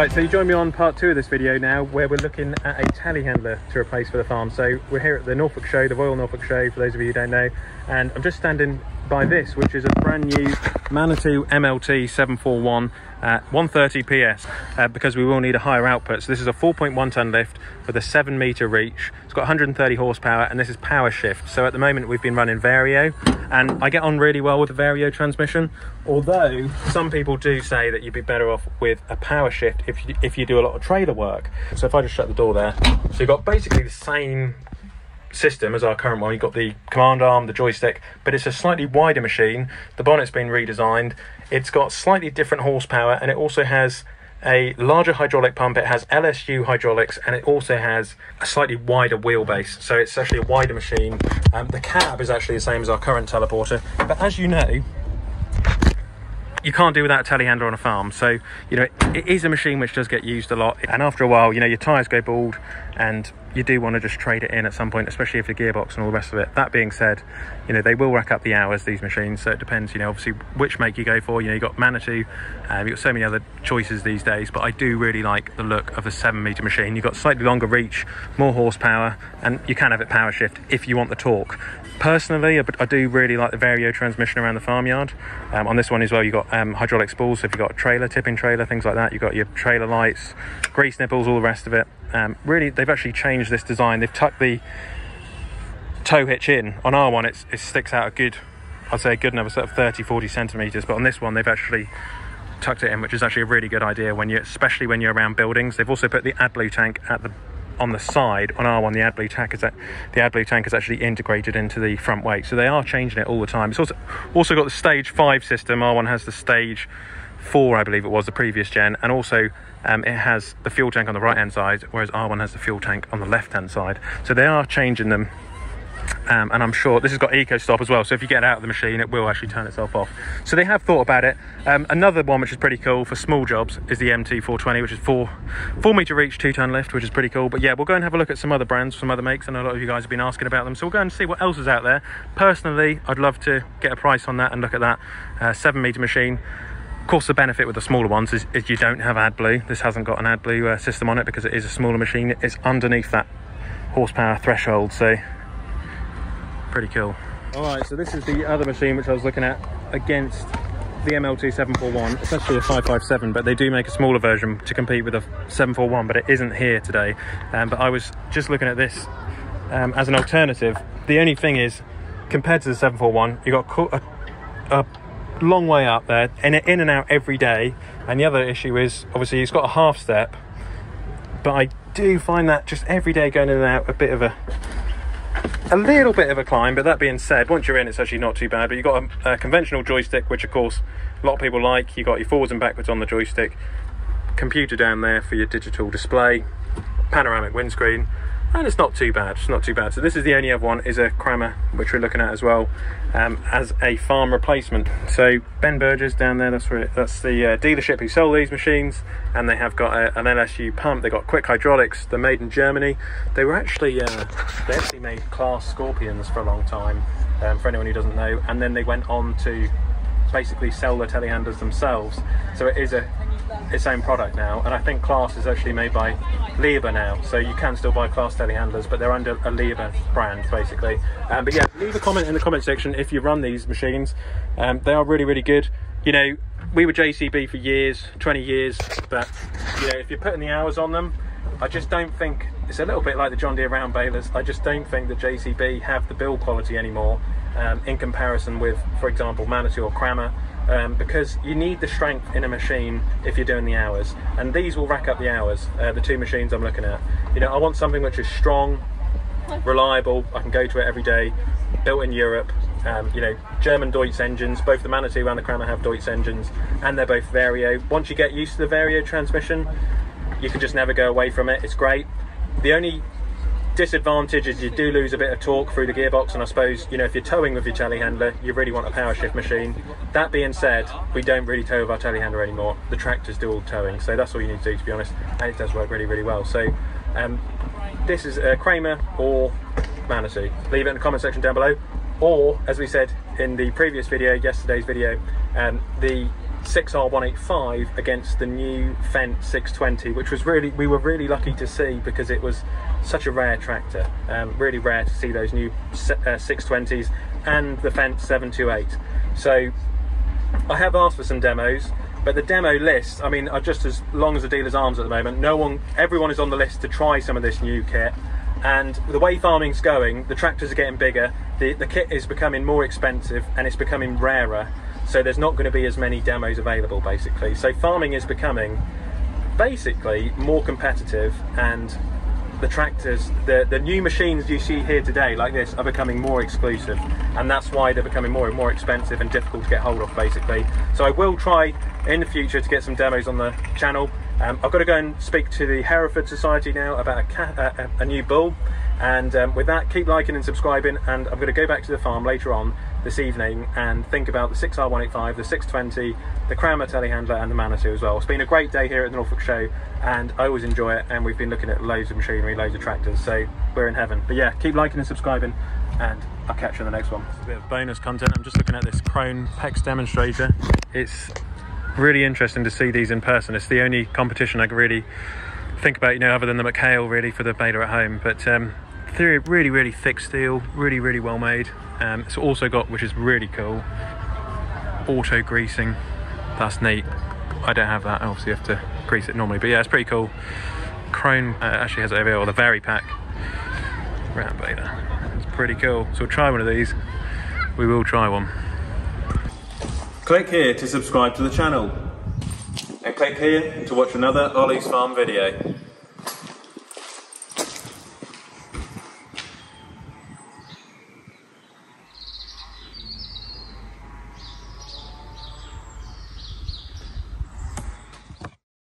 Right, so you join me on part 2 of this video now, where we're looking at a telehandler to replace for the farm. So we're here at the Norfolk show, the Royal Norfolk show, for those of you who don't know, and I'm just standing by this, which is a brand new Manitou MLT 741 130 PS, because we will need a higher output. So this is a 4.1 ton lift with a 7 meter reach. It's got 130 horsepower, and this is power shift. So at the moment we've been running Vario, and I get on really well with the Vario transmission, although some people do say that you'd be better off with a power shift if you do a lot of trailer work. So if I just shut the door there, so you've got basically the same system as our current one. You've got the command arm, the joystick, but it's a slightly wider machine. The bonnet's been redesigned. It's got slightly different horsepower, and it also has a larger hydraulic pump. It has LSU hydraulics, and it also has a slightly wider wheelbase, so it's actually a wider machine. The cab is actually the same as our current teleporter, but as you know, you can't do without a telehandler on a farm. So, you know, it is a machine which does get used a lot, and after a while, you know, your tyres go bald and you do want to just trade it in at some point, especially if the gearbox and all the rest of it. That being said, you know, they will rack up the hours, these machines, so it depends, you know, obviously which make you go for. You know, you've got Manitou, you've got so many other choices these days, but I do really like the look of the 7 meter machine. You've got slightly longer reach, more horsepower, and you can have it power shift if you want the torque. Personally, I do really like the Vario transmission around the farmyard. On this one as well, you've got hydraulic spools, so if you've got a trailer, tipping trailer, things like that, you've got your trailer lights, grease nipples, all the rest of it. Really, they've actually changed this design. They've tucked the tow hitch in. On our one, it sticks out a good, I'd say a good another sort of 30-40 centimetres, but on this one, they've actually tucked it in, which is actually a really good idea, especially when you're around buildings. They've also put the AdBlue tank on the side. On our one, the AdBlue tank is actually integrated into the front weight, so they are changing it all the time. It's also got the stage 5 system. Our one has the stage 4, I believe it was, the previous gen, and also it has the fuel tank on the right hand side, whereas our one has the fuel tank on the left hand side. So they are changing them, and I'm sure this has got eco stop as well, so if you get out of the machine, it will actually turn itself off. So they have thought about it. Another one which is pretty cool for small jobs is the MT420, which is 4 meter reach, 2 ton lift, which is pretty cool. But yeah, we'll go and have a look at some other brands, some other makes. I know a lot of you guys have been asking about them, so we'll go and see what else is out there. Personally, I'd love to get a price on that and look at that 7 meter machine. Of course, the benefit with the smaller ones is you don't have AdBlue. This hasn't got an AdBlue system on it because it is a smaller machine. It's underneath that horsepower threshold, so pretty cool. All right, so this is the other machine which I was looking at against the MLT 741. It's actually a 557, but they do make a smaller version to compete with a 741, but it isn't here today. But I was just looking at this as an alternative. The only thing is, compared to the 741, you got a long way up there, in and out every day. And the other issue is, obviously, it's got a half step, but I do find that just every day going in and out a little bit of a climb. But that being said, once you're in, it's actually not too bad. But you've got a conventional joystick, which of course a lot of people like. You've got your forwards and backwards on the joystick, computer down there for your digital display, panoramic windscreen, and it's not too bad. It's not too bad. So this is the only other one, is a KRAMER, which we're looking at as well, as a farm replacement. So Ben Burgess down there, that's the dealership who sell these machines, and they have got an LSU pump. They got quick hydraulics. They're made in Germany. They were actually they actually made class Scorpions for a long time, for anyone who doesn't know, and then they went on to basically sell the telehandlers themselves. So it is its own product now, and I think Class is actually made by Liebherr now, so you can still buy Class telehandlers, but they're under a Liebherr brand basically. But yeah, leave a comment in the comment section if you run these machines. They are really, really good. You know, we were JCB for years, 20 years, but you know, if you're putting the hours on them, I just don't think, it's a little bit like the John Deere round balers, I just don't think the JCB have the build quality anymore in comparison with, for example, Manitou or KRAMER. Because you need the strength in a machine if you're doing the hours, and these will rack up the hours. The 2 machines I'm looking at, you know, I want something which is strong, reliable, I can go to it every day, built in Europe. You know, German Deutz engines. Both the Manitou and the KRAMER have Deutz engines, and they're both Vario. Once you get used to the Vario transmission, you can just never go away from it. It's great. The only disadvantage is you do lose a bit of torque through the gearbox, and I suppose, you know, if you're towing with your telehandler, you really want a power shift machine. That being said, we don't really tow with our telehandler anymore. The tractors do all towing, so that's all you need to do, to be honest, and it does work really, really well. So this is KRAMER or Manitou. Leave it in the comment section down below, or as we said in the previous video, yesterday's video, the 6R185 against the new Fendt 620, which was we were really lucky to see, because it was such a rare tractor. Really rare to see those new 620s and the Fendt 728. So I have asked for some demos, but the demo list, I mean, are just as long as the dealer's arms at the moment. Everyone is on the list to try some of this new kit. And the way farming's going, the tractors are getting bigger, the kit is becoming more expensive, and it's becoming rarer. So there's not going to be as many demos available, basically. So farming is becoming basically more competitive, and the tractors, the new machines you see here today like this, are becoming more exclusive, and that's why they're becoming more and more expensive and difficult to get hold of, basically. So I will try in the future to get some demos on the channel. I've got to go and speak to the Hereford Society now about a new bull, and with that, keep liking and subscribing, and I'm going to go back to the farm later on this evening and think about the 6R185, the 620, the KRAMER Telehandler and the Manitou as well. It's been a great day here at the Norfolk show, and I always enjoy it, and we've been looking at loads of machinery, loads of tractors, so we're in heaven. But yeah, keep liking and subscribing, and I'll catch you in the next one. It's a bit of bonus content. I'm just looking at this Krone PEX demonstrator. It's really interesting to see these in person. It's the only competition I can really think about, you know, other than the McHale, really, for the baler at home. But they're really thick steel, really well made. It's also got, which is really cool, auto greasing. That's neat. I don't have that, obviously you have to grease it normally, but yeah, it's pretty cool. Krone actually has it over here, or the Varipack round baler. It's pretty cool. So we'll try one of these. We will try one. Click here to subscribe to the channel, and click here to watch another Olly's Farm video.